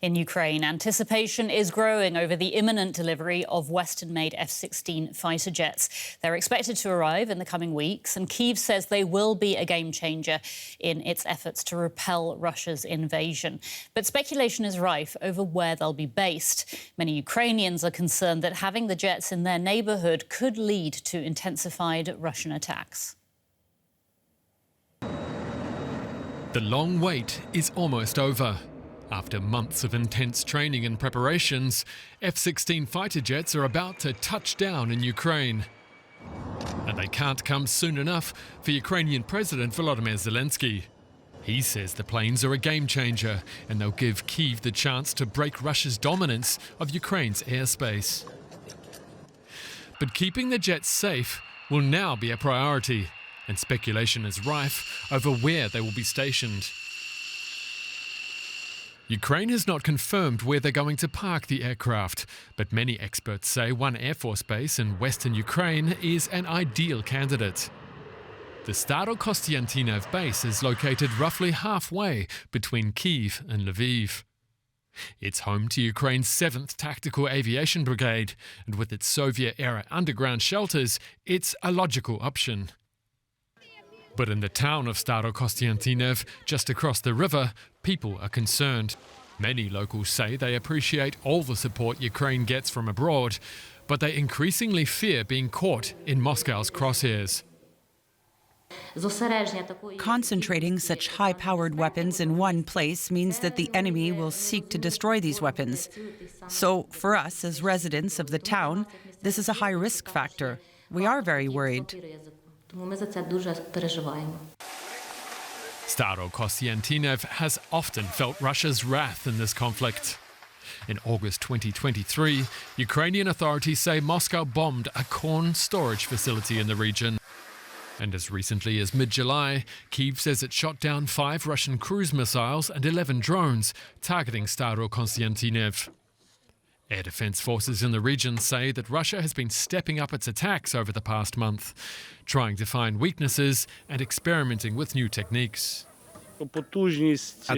In Ukraine, anticipation is growing over the imminent delivery of Western-made F-16 fighter jets. They're expected to arrive in the coming weeks, and Kyiv says they will be a game-changer in its efforts to repel Russia's invasion. But speculation is rife over where they'll be based. Many Ukrainians are concerned that having the jets in their neighbourhood could lead to intensified Russian attacks. The long wait is almost over. After months of intense training and preparations, F-16 fighter jets are about to touch down in Ukraine. And they can't come soon enough for Ukrainian President Volodymyr Zelenskyy. He says the planes are a game changer and they'll give Kyiv the chance to break Russia's dominance of Ukraine's airspace. But keeping the jets safe will now be a priority, and speculation is rife over where they will be stationed. Ukraine has not confirmed where they're going to park the aircraft, but many experts say one Air Force base in western Ukraine is an ideal candidate. The Starokostiantynev base is located roughly halfway between Kyiv and Lviv. It's home to Ukraine's 7th Tactical Aviation Brigade, and with its Soviet-era underground shelters, it's a logical option. But in the town of Starokostiantynev, just across the river, people are concerned. Many locals say they appreciate all the support Ukraine gets from abroad, but they increasingly fear being caught in Moscow's crosshairs. Concentrating such high-powered weapons in one place means that the enemy will seek to destroy these weapons. So, for us as residents of the town, this is a high-risk factor. We are very worried. Starokostiantynev has often felt Russia's wrath in this conflict. In August 2023, Ukrainian authorities say Moscow bombed a corn storage facility in the region. And as recently as mid-July, Kyiv says it shot down 5 Russian cruise missiles and 11 drones targeting Starokostiantynev. Air defense forces in the region say that Russia has been stepping up its attacks over the past month, trying to find weaknesses and experimenting with new techniques. At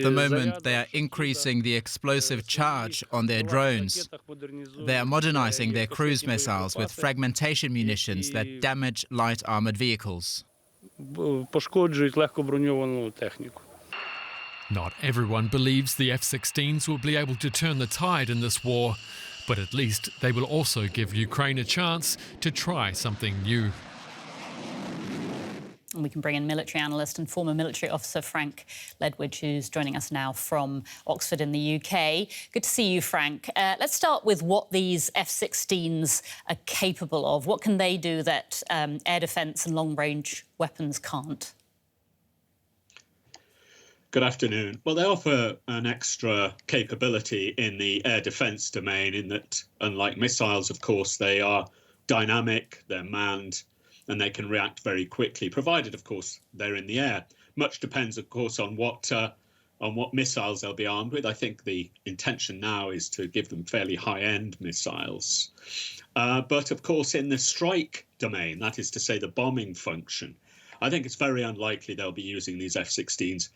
the moment, they are increasing the explosive charge on their drones. They are modernizing their cruise missiles with fragmentation munitions that damage light armored vehicles. Not everyone believes the F-16s will be able to turn the tide in this war, but at least they will also give Ukraine a chance to try something new. And we can bring in military analyst and former military officer Frank Ledwidge, who's joining us now from Oxford in the UK. Good to see you, Frank. Let's start with what these F-16s are capable of. What can they do that air defence and long-range weapons can't? Good afternoon. Well, they offer an extra capability in the air defence domain in that, unlike missiles, of course, they are dynamic, they're manned, and they can react very quickly, provided, of course, they're in the air. Much depends, of course, on what missiles they'll be armed with. I think the intention now is to give them fairly high-end missiles. But, of course, in the strike domain, that is to say the bombing function, I think it's very unlikely they'll be using these F-16s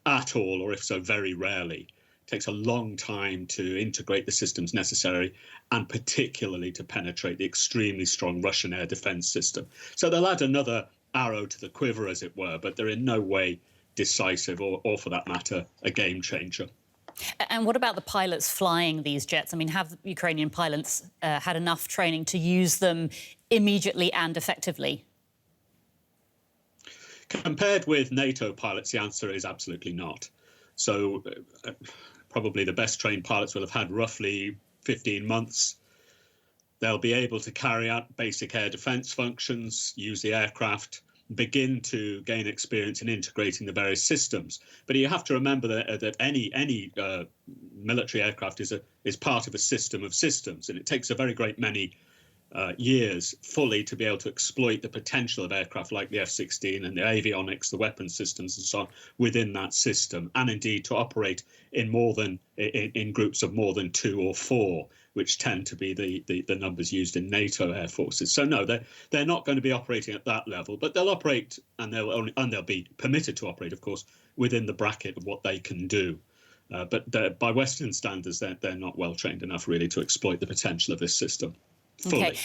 at all, or if so, very rarely. It takes a long time to integrate the systems necessary, and particularly to penetrate the extremely strong Russian air defense system. So they'll add another arrow to the quiver, as it were, but they're in no way decisive or for that matter, a game changer. And what about the pilots flying these jets? I mean, have Ukrainian pilots had enough training to use them immediately and effectively? Compared with NATO pilots, the answer is absolutely not. So probably the best trained pilots will have had roughly 15 months. They'll be able to carry out basic air defense functions, use the aircraft, begin to gain experience in integrating the various systems. But you have to remember that any military aircraft is part of a system of systems, and it takes a very great many years fully to be able to exploit the potential of aircraft like the F-16 and the avionics, the weapon systems and so on within that system, and indeed to operate in groups of more than 2 or 4, which tend to be the numbers used in NATO air forces. So no, they're not going to be operating at that level, but they'll operate, and they'll be permitted to operate, of course, within the bracket of what they can do. But by Western standards, they're not well trained enough really to exploit the potential of this system fully.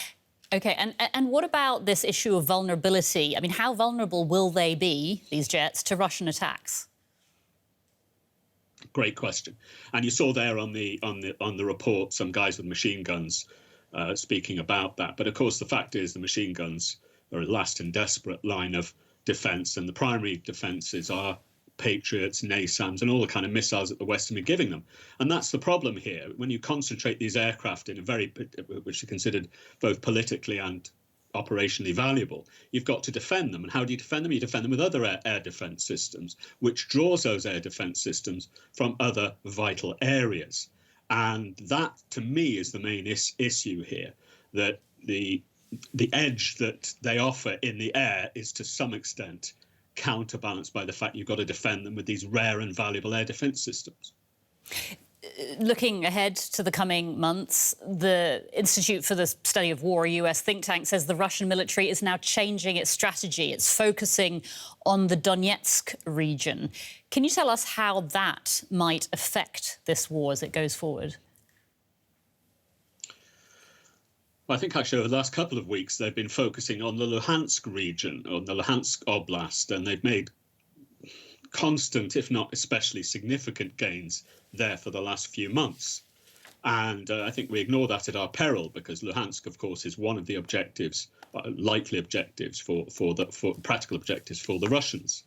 Okay, and what about this issue of vulnerability? I mean, how vulnerable will they be, these jets, to Russian attacks? Great question. And you saw there on the report some guys with machine guns speaking about that. But of course, the fact is the machine guns are a last and desperate line of defence, and the primary defences are Patriots, NASAMS, and all the kind of missiles that the West have been giving them. And that's the problem here. When you concentrate these aircraft in which are considered both politically and operationally valuable, you've got to defend them. And how do you defend them? You defend them with other air defence systems, which draws those air defence systems from other vital areas. And that, to me, is the main issue here, that the edge that they offer in the air is to some extent counterbalanced by the fact you've got to defend them with these rare and valuable air defence systems. Looking ahead to the coming months, the Institute for the Study of War, a US think tank, says the Russian military is now changing its strategy. It's focusing on the Donetsk region. Can you tell us how that might affect this war as it goes forward? I think actually over the last couple of weeks they've been focusing on the Luhansk region, on the Luhansk Oblast, and they've made constant, if not especially significant gains there for the last few months. And I think we ignore that at our peril, because Luhansk, of course, is one of the objectives, likely objectives for practical objectives for the Russians.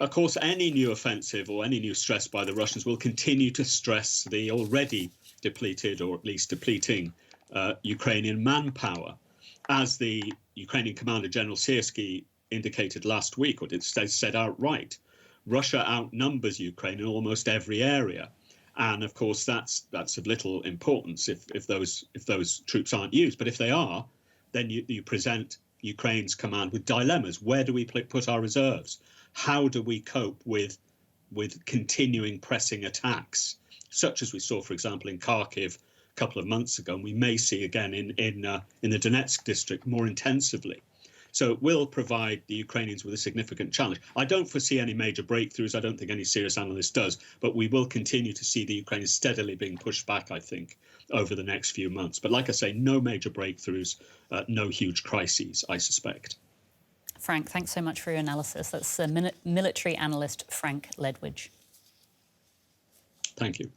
Of course, any new offensive or any new stress by the Russians will continue to stress the already depleted, or at least depleting, Ukrainian manpower. As the Ukrainian Commander General Syrskyi indicated last week, or said outright, Russia outnumbers Ukraine in almost every area. And of course, that's of little importance if those troops aren't used. But if they are, then you present Ukraine's command with dilemmas. Where do we put our reserves? How do we cope with continuing pressing attacks, such as we saw, for example, in Kharkiv a couple of months ago, and we may see again in the Donetsk district more intensively. So it will provide the Ukrainians with a significant challenge. I don't foresee any major breakthroughs. I don't think any serious analyst does. But we will continue to see the Ukrainians steadily being pushed back, I think, over the next few months. But like I say, no major breakthroughs, no huge crises, I suspect. Frank, thanks so much for your analysis. That's military analyst Frank Ledwidge. Thank you.